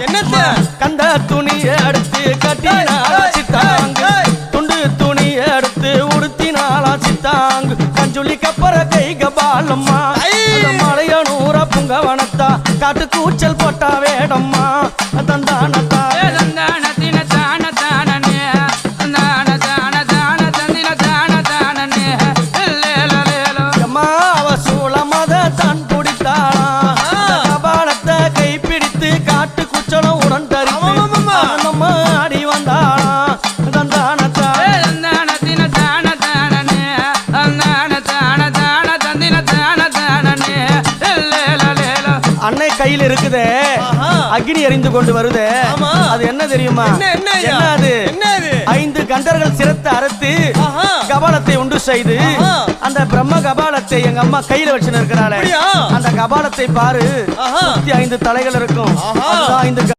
என்னத்த கந்த துணியை எடுத்து கட்டினாலா சித்தாங்கு துண்டு துணியை எடுத்து உடுத்தினாலா சித்தாங்கு கஞ்சுளி கப்பற கை கபாலம்மா மலையனூர புங்கவனத்தா காட்டு கூச்சல் போட்டா வேடம்மா தந்தானத்தா அன்னை கையில் இருக்குதே அக்னி எரிந்து கொண்டு வருதே அது என்ன தெரியுமா அது 5 கண்டர்கள் சிரத்தை அறுத்து கபாலத்தை உண்டு செய்து அந்த பிரம்ம கபாலத்தை எங்க அம்மா கையில வச்சு இருக்கிறாளே அந்த கபாலத்தை பாரு 5 தலைகள் இருக்கும் 5